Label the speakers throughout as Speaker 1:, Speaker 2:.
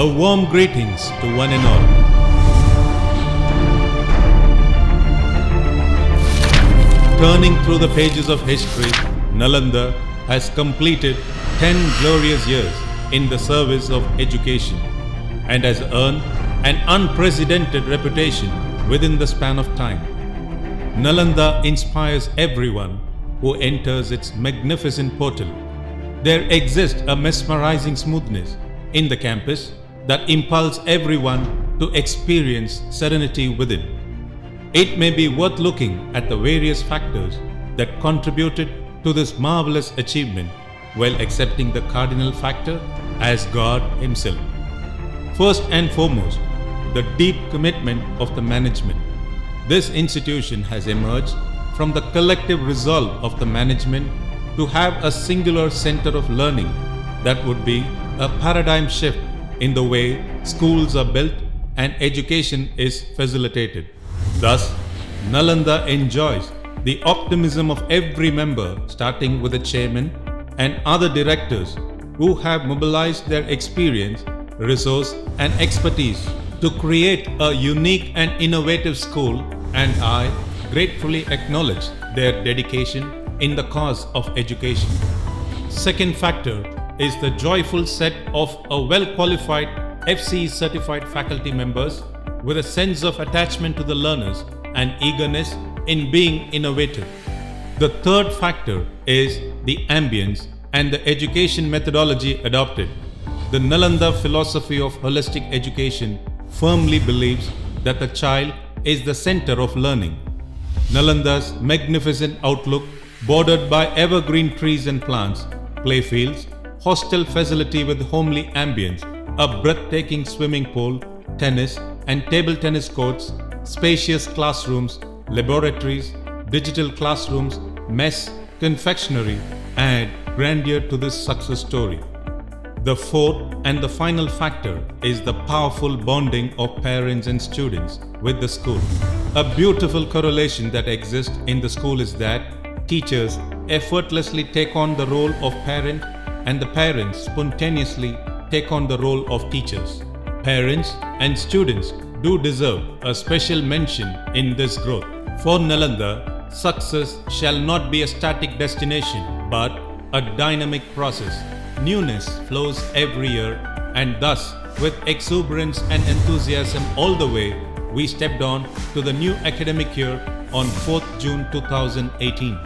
Speaker 1: A warm greetings to one and all. Turning through the pages of history, Nalanda has completed 10 glorious years in the service of education and has earned an unprecedented reputation within the span of time. Nalanda inspires everyone who enters its magnificent portal. There exists a mesmerizing smoothness in the campus that impels everyone to experience serenity within. It may be worth looking at the various factors that contributed to this marvelous achievement while accepting the cardinal factor as God Himself. First and foremost, the deep commitment of the management. This institution has emerged from the collective resolve of the management to have a singular center of learning that would be a paradigm shift in the way schools are built and education is facilitated. Thus, Nalanda enjoys the optimism of every member, starting with the chairman and other directors who have mobilized their experience, resource and expertise to create a unique and innovative school, and I gratefully acknowledge their dedication in the cause of education. Second factor is the joyful set of a well-qualified FCE certified faculty members with a sense of attachment to the learners and eagerness in being innovative. The third factor is the ambience and the education methodology adopted. The Nalanda philosophy of holistic education firmly believes that the child is the center of learning. Nalanda's magnificent outlook, bordered by evergreen trees and plants, playfields, hostel facility with homely ambience, a breathtaking swimming pool, tennis and table tennis courts, spacious classrooms, laboratories, digital classrooms, mess, confectionery add grandeur to this success story. The fourth and the final factor is the powerful bonding of parents and students with the school. A beautiful correlation that exists in the school is that teachers effortlessly take on the role of parent and the parents spontaneously take on the role of teachers. Parents and students do deserve a special mention in this growth. For Nalanda, success shall not be a static destination but a dynamic process. Newness flows every year, and thus, with exuberance and enthusiasm all the way, we stepped on to the new academic year on 4th June 2018.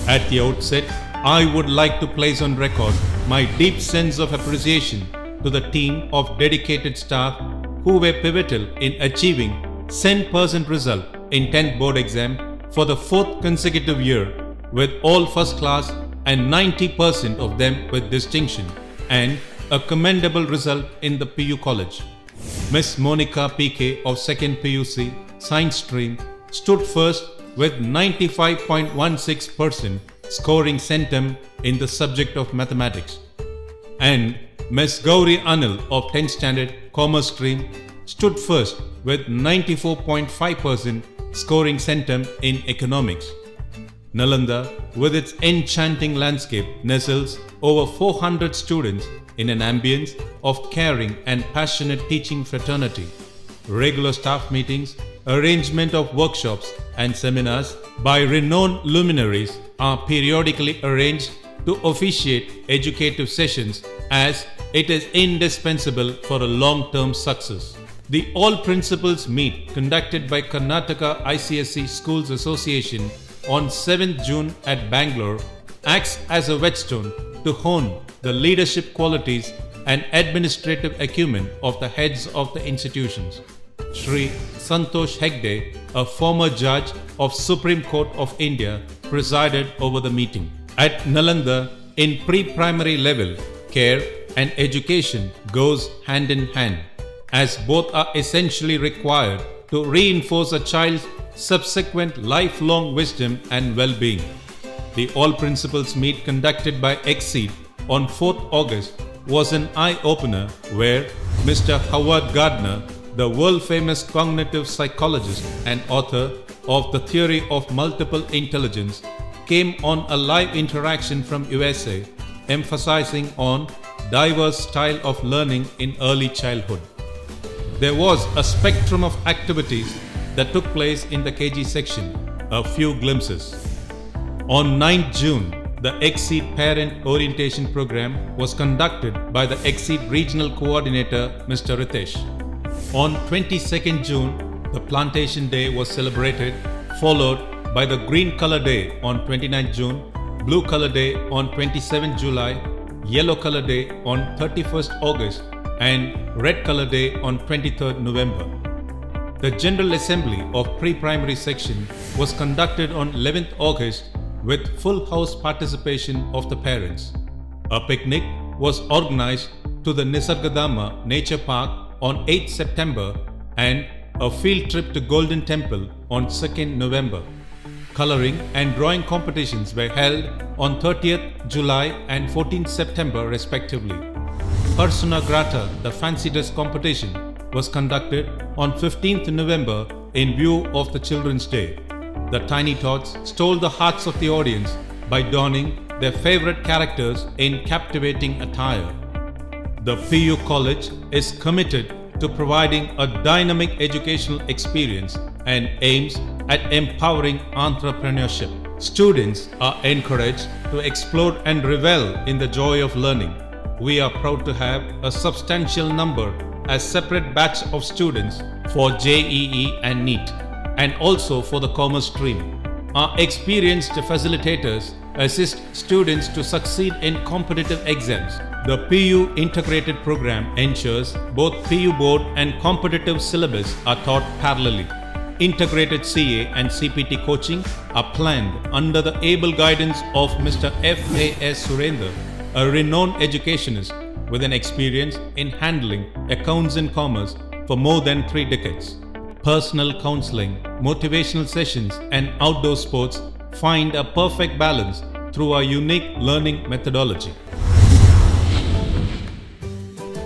Speaker 1: At the outset, I would like to place on record my deep sense of appreciation to the team of dedicated staff who were pivotal in achieving 100% result in 10th board exam for the 4th consecutive year, with all first class and 90% of them with distinction, and a commendable result in the PU college. Miss Monica PK of 2nd PUC Science stream stood first with 95.16%, scoring centum in the subject of mathematics. And Miss Gauri Anil of 10th Standard Commerce stream stood first with 94.5%, scoring centum in economics. Nalanda, with its enchanting landscape, nestles over 400 students in an ambience of caring and passionate teaching fraternity. Regular staff meetings, arrangement of workshops and seminars by renowned luminaries are periodically arranged to officiate educative sessions, as it is indispensable for a long-term success. The All Principals Meet conducted by Karnataka ICSE Schools Association on 7th June at Bangalore acts as a whetstone to hone the leadership qualities and administrative acumen of the heads of the institutions. Shri Santosh Hegde, a former judge of Supreme Court of India, presided over the meeting. At Nalanda, in pre-primary level, care and education goes hand in hand, as both are essentially required to reinforce a child's subsequent lifelong wisdom and well-being. The All Principals Meet conducted by Exceed on 4th August was an eye-opener where Mr. Howard Gardner, the world-famous cognitive psychologist and author of The Theory of Multiple Intelligence, came on a live interaction from USA, emphasizing on diverse style of learning in early childhood. There was a spectrum of activities that took place in the KG section, a few glimpses. On 9th June, the Exceed Parent Orientation Program was conducted by the Exceed Regional Coordinator, Mr. Ritesh. On 22nd June, the Plantation Day was celebrated, followed by the Green Color Day on 29th June, Blue Color Day on 27th July, Yellow Color Day on 31st August, and Red Color Day on 23rd November. The General Assembly of Pre-Primary Section was conducted on 11th August with full house participation of the parents. A picnic was organized to the Nisargadama Nature Park on 8th September and a field trip to Golden Temple on 2nd November. Coloring and drawing competitions were held on 30th July and 14th September respectively. Persona Grata, the fancy dress competition, was conducted on 15th November in view of the Children's Day. The Tiny Tots stole the hearts of the audience by donning their favorite characters in captivating attire. The PU College is committed to providing a dynamic educational experience and aims at empowering entrepreneurship. Students are encouraged to explore and revel in the joy of learning. We are proud to have a substantial number as separate batch of students for JEE and NEET, and also for the commerce stream. Our experienced facilitators assist students to succeed in competitive exams. The PU integrated program ensures both PU board and competitive syllabus are taught parallelly. Integrated CA and CPT coaching are planned under the able guidance of Mr. F.A.S. Surendra, a renowned educationist with an experience in handling accounts and commerce for more than 3 decades. Personal counseling, motivational sessions, and outdoor sports find a perfect balance through our unique learning methodology.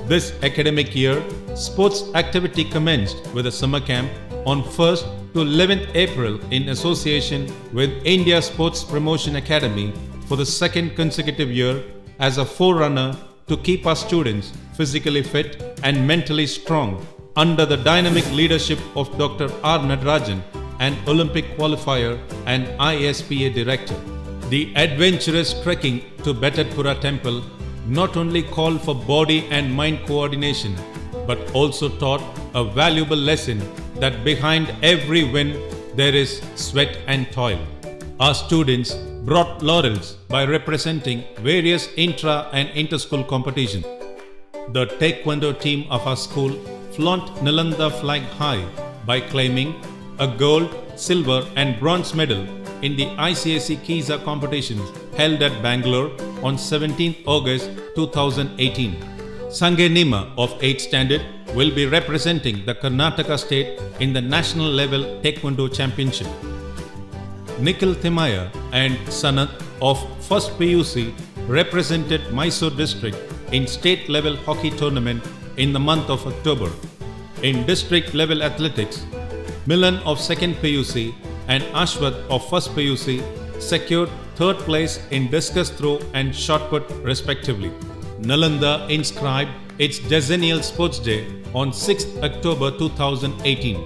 Speaker 1: This academic year, sports activity commenced with a summer camp on 1st to 11th April in association with India Sports Promotion Academy for the second consecutive year as a forerunner to keep our students physically fit and mentally strong under the dynamic leadership of Dr. R. Nadarajan, an Olympic qualifier and ISPA director. The adventurous trekking to Betadpura temple not only called for body and mind coordination, but also taught a valuable lesson that behind every win there is sweat and toil. Our students brought laurels by representing various intra and inter-school competitions. The Taekwondo team of our school flaunt Nalanda flag high by claiming a gold, silver and bronze medal in the ICSE Kiza competitions held at Bangalore on 17th August 2018. Sange Nima of 8th standard will be representing the Karnataka state in the national level Taekwondo championship. Nikhil Thimaya and Sanat of 1st PUC represented Mysore district in state level hockey tournament in the month of October. In district level athletics, Milan of 2nd PUC and Ashwath of 1st PUC secured 3rd place in discus throw and shot put respectively. Nalanda inscribed its Decennial Sports Day on 6th October 2018.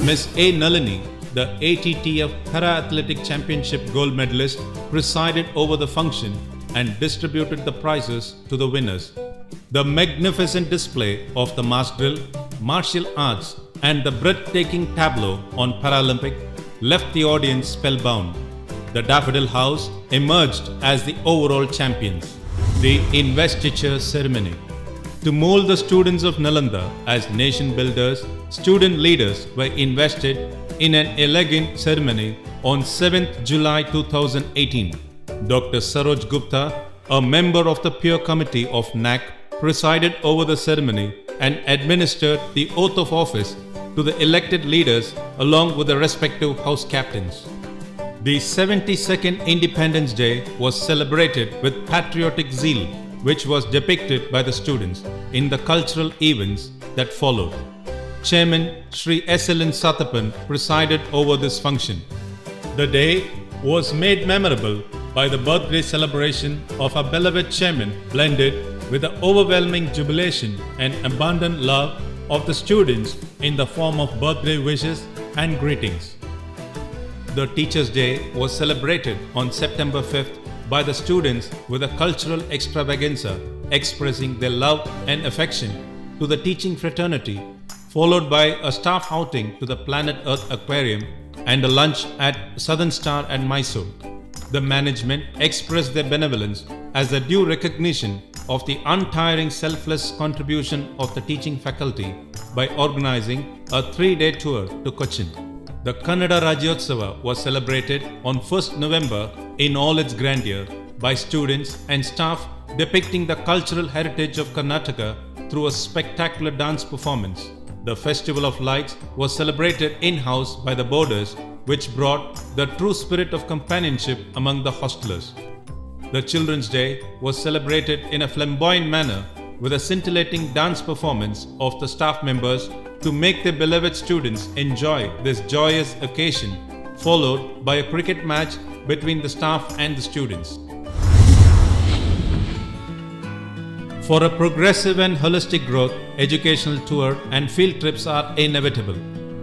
Speaker 1: Ms. A. Nalini, the ATTF Para-Athletic Championship Gold Medalist, presided over the function and distributed the prizes to the winners. The magnificent display of the mass drill, martial arts and the breathtaking tableau on Paralympic left the audience spellbound. The Daffodil House emerged as the overall champions. The investiture ceremony. To mold the students of Nalanda as nation builders, student leaders were invested in an elegant ceremony on 7th July 2018. Dr. Saroj Gupta, a member of the Peer Committee of NAIC, presided over the ceremony and administered the oath of office to the elected leaders along with the respective house captains. The 72nd Independence Day was celebrated with patriotic zeal, which was depicted by the students in the cultural events that followed. Chairman Sri S.L.N. Sathapan presided over this function. The day was made memorable by the birthday celebration of our beloved chairman, blended with the overwhelming jubilation and abundant love of the students in the form of birthday wishes and greetings. The Teachers' Day was celebrated on September 5th by the students with a cultural extravaganza expressing their love and affection to the teaching fraternity, followed by a staff outing to the Planet Earth Aquarium and a lunch at Southern Star and Mysore. The management expressed their benevolence as a due recognition of the untiring selfless contribution of the teaching faculty by organizing a 3-day tour to Cochin. The Kannada Rajyotsava was celebrated on 1st November in all its grandeur by students and staff depicting the cultural heritage of Karnataka through a spectacular dance performance. The Festival of Lights was celebrated in-house by the boarders, which brought the true spirit of companionship among the hostelers. The Children's Day was celebrated in a flamboyant manner with a scintillating dance performance of the staff members to make their beloved students enjoy this joyous occasion, followed by a cricket match between the staff and the students. For a progressive and holistic growth, educational tour and field trips are inevitable.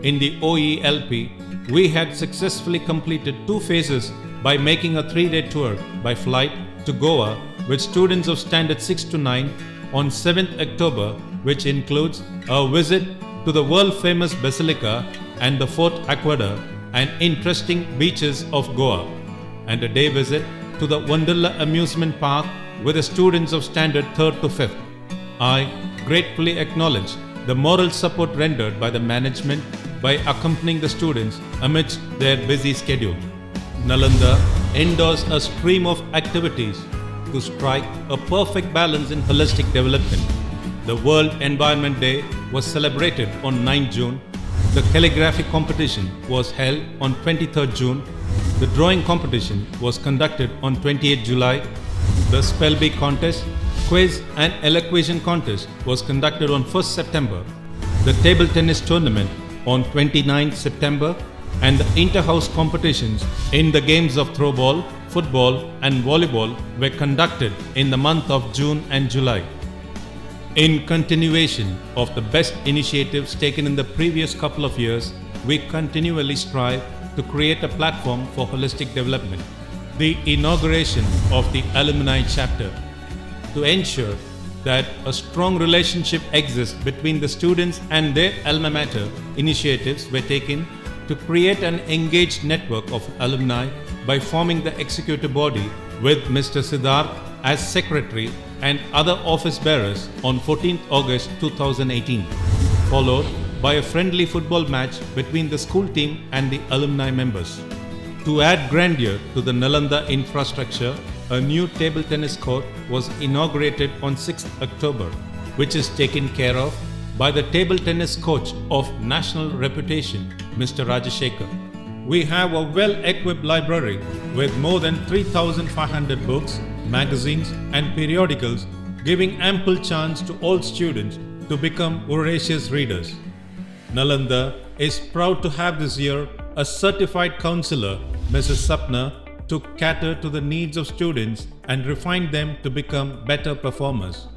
Speaker 1: In the OELP, we had successfully completed 2 phases by making a 3-day tour by flight to Goa with students of standard 6 to 9 on 7th October, which includes a visit to the world-famous Basilica and the Fort Aquada and interesting beaches of Goa, and a day visit to the Wonderla Amusement Park with the students of standard 3rd to 5th. I gratefully acknowledge the moral support rendered by the management by accompanying the students amidst their busy schedule. Nalanda endorsed a stream of activities to strike a perfect balance in holistic development. The World Environment Day was celebrated on 9 June. The calligraphy competition was held on 23rd June. The drawing competition was conducted on 28 July. The spell bee contest, quiz and elocution contest was conducted on 1st September. The table tennis tournament on 29th September and the inter-house competitions in the games of throwball, football and volleyball were conducted in the month of June and July. In continuation of the best initiatives taken in the previous couple of years, we continually strive to create a platform for holistic development. The inauguration of the alumni chapter to ensure that a strong relationship exists between the students and their alma mater. Initiatives were taken to create an engaged network of alumni by forming the executive body with Mr. Siddharth as secretary and other office bearers on 14th August 2018, followed by a friendly football match between the school team and the alumni members. To add grandeur to the Nalanda infrastructure, a new table tennis court was inaugurated on 6th October, which is taken care of by the table tennis coach of national reputation, Mr. Rajashekar. We have a well-equipped library with more than 3,500 books, magazines and periodicals, giving ample chance to all students to become voracious readers. Nalanda is proud to have this year a certified counselor, Mrs. Sapna, to cater to the needs of students and refine them to become better performers.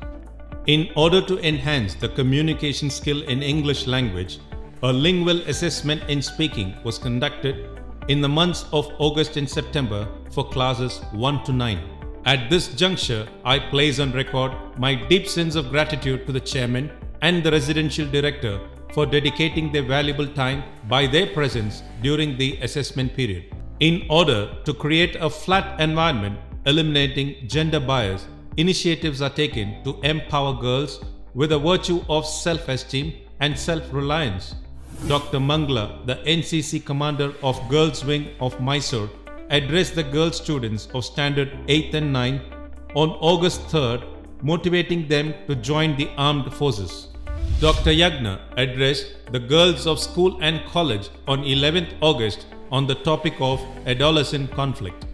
Speaker 1: In order to enhance the communication skill in English language, a lingual assessment in speaking was conducted in the months of August and September for classes 1 to 9. At this juncture, I place on record my deep sense of gratitude to the chairman and the residential director for dedicating their valuable time by their presence during the assessment period. In order to create a flat environment eliminating gender bias, initiatives are taken to empower girls with a virtue of self-esteem and self-reliance. Dr. Mangla, the NCC commander of Girls Wing of Mysore, addressed the girl students of standard 8th and 9th on August 3rd, motivating them to join the armed forces. Dr. Yagna addressed the girls of school and college on 11th August on the topic of adolescent conflict.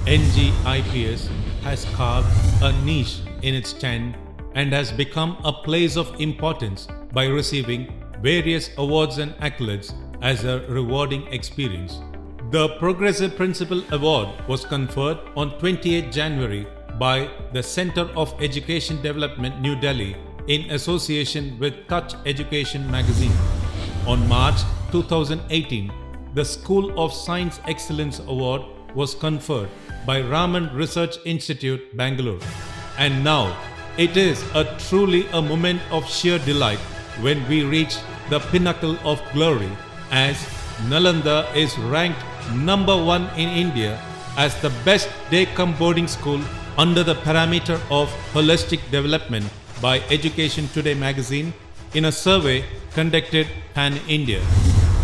Speaker 1: NIIPUC has carved a niche in its stand and has become a place of importance by receiving various awards and accolades as a rewarding experience. The Progressive Principal Award was conferred on 28 January by the Center of Education Development, New Delhi, in association with Touch Education magazine. On March 2018, the School of Science Excellence Award was conferred by Raman Research Institute, Bangalore. And now, it is truly a moment of sheer delight when we reach the pinnacle of glory, as Nalanda is ranked number 1 in India as the best day-cum boarding school under the parameter of holistic development by Education Today magazine in a survey conducted pan-India.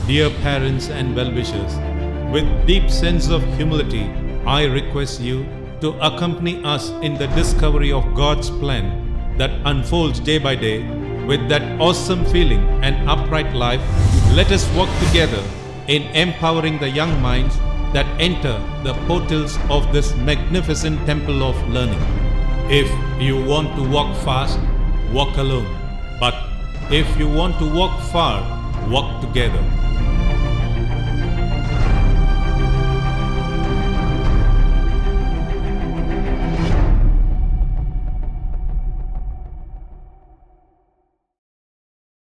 Speaker 1: Dear parents and well-wishers, with deep sense of humility, I request you to accompany us in the discovery of God's plan that unfolds day by day. With that awesome feeling and upright life, let us walk together in empowering the young minds that enter the portals of this magnificent temple of learning. If you want to walk fast, walk alone. But if you want to walk far, walk together.